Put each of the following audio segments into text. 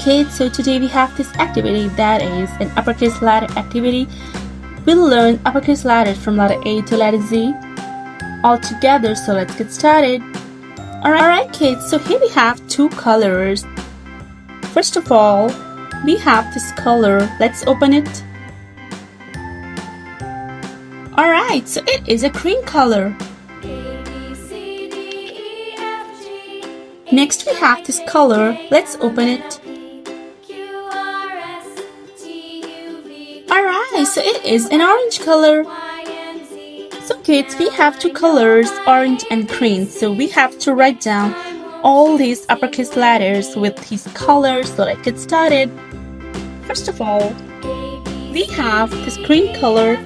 kids, so today we have this activity that is an uppercase letter activity. We'll learn uppercase letters from letter A to letter Z all together, so let's get started. Alright kids, so here we have two colors. First of all, we have this color. Let's open it. Alright, so it is a green color. Next we have this color. Let's open it. Alright, so it is an orange color. So kids, we have two colors, orange and green. So we have to write down all these uppercase letters with these colors. So let's get started. First of all, we have this green color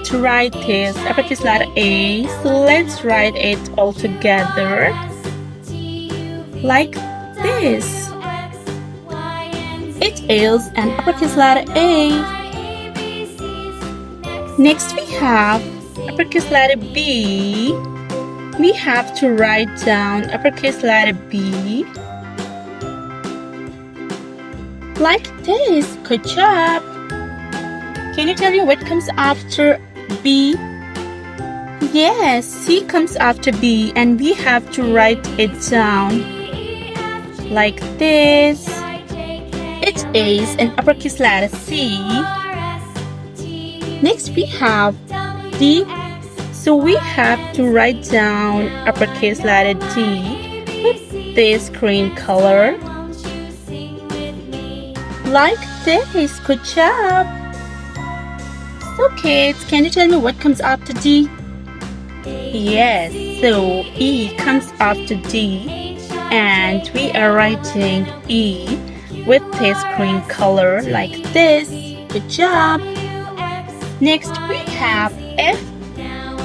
to write this uppercase letter A. So let's write it all together like this. It is an uppercase letter A. Next we have uppercase letter B. We have to write down uppercase letter B like this. Good job. Can you tell me what comes after B? Yes, C comes after B, and we have to write it down like this. It is an uppercase letter C. Next we have D. So we have to write down uppercase letter D with this green color like this. Good job. So kids, can you tell me what comes after D? Yes, so E comes after D, and we are writing E with this green color like this. Good job. Next we have F.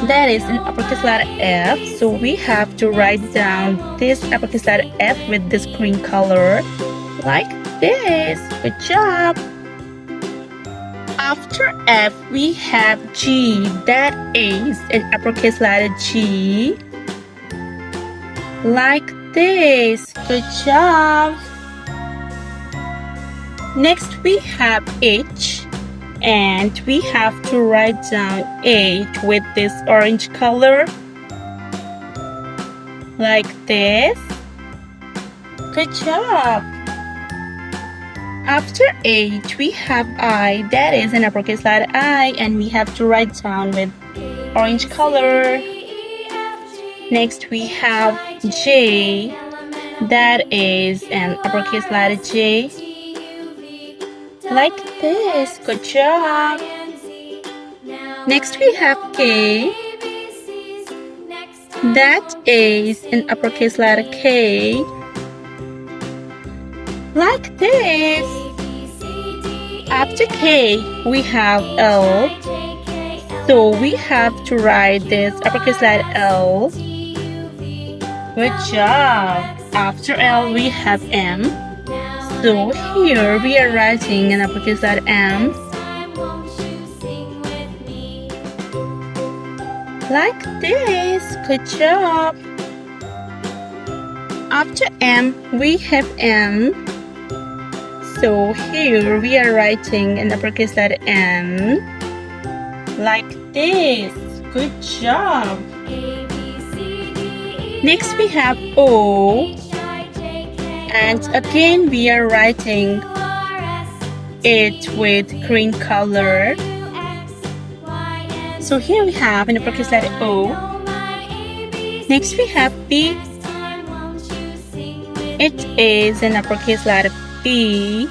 That is an uppercase letter F. So we have to write down this uppercase letter F with this green color like this. Good job. After F, we have G. That is an uppercase letter G like this. Good job. Next we have H, and we have to write down H with this orange color like this. Good job. After H, we have I. That is an uppercase letter I, and we have to write down with orange color. Next we have J. That is an uppercase letter J like this. Good job. Next we have K. That is an uppercase letter K like this. After K, we have L. So we have to write this uppercase letter L. Good job. After L, we have M. So here we are writing an uppercase letter M like this. Good job. After M, we have N. So here we are writing an uppercase letter N like this. Good job. Next we have O, and again we are writing it with green color. So here we have an uppercase letter O. Next we have P. It is an uppercase letter P.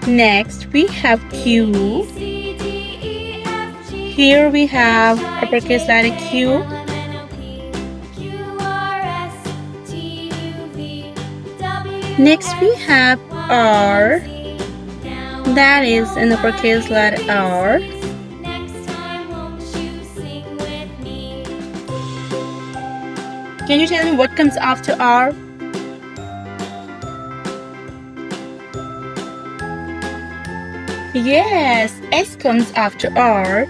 Next we have Q. Here we have uppercase letter Q. Next we have R. That is an uppercase letter R. Can you tell me what comes after R? Yes, S comes after R.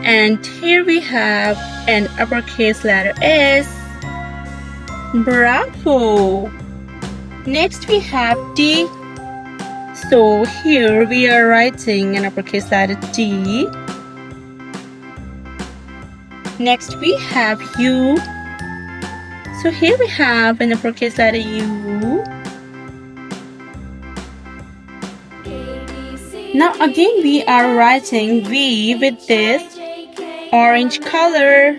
And here we have an uppercase letter S. Bravo! Next we have T. So here we are writing an uppercase letter T. Next we have U. So here we have an uppercase letter U. Now again we are writing V with this orange color.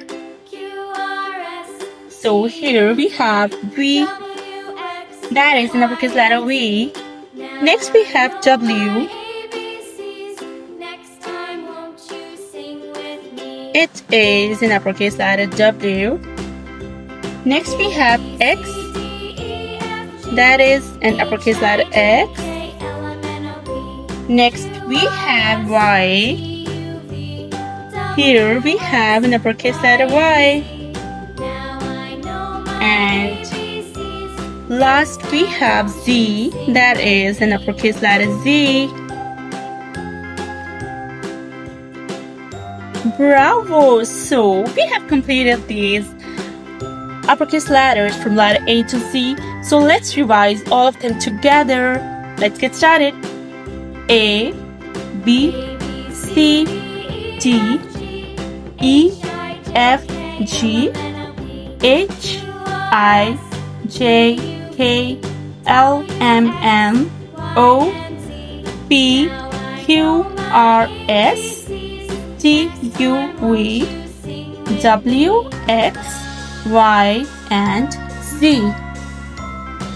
So here we have V. That is an uppercase letter V. Next we have W. It is an uppercase letter W. Next we have X. That is an uppercase letter X. Next we have Y. Here we have an uppercase letter Y. And last we have Z. That is an uppercase letter Z. Bravo! So we have completed these uppercase letters from letter A to Z. So let's revise all of them together. Let's get started. A, B, C, D, E, F, G, H, I, J, K, L, M, N, O, P, Q, R, S, T, U, V, W, X, Y, and Z.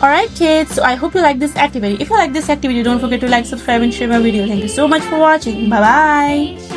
Alright kids, so I hope you like this activity. If you like this activity, don't forget to like, subscribe and share my video. Thank you so much for watching. Bye bye.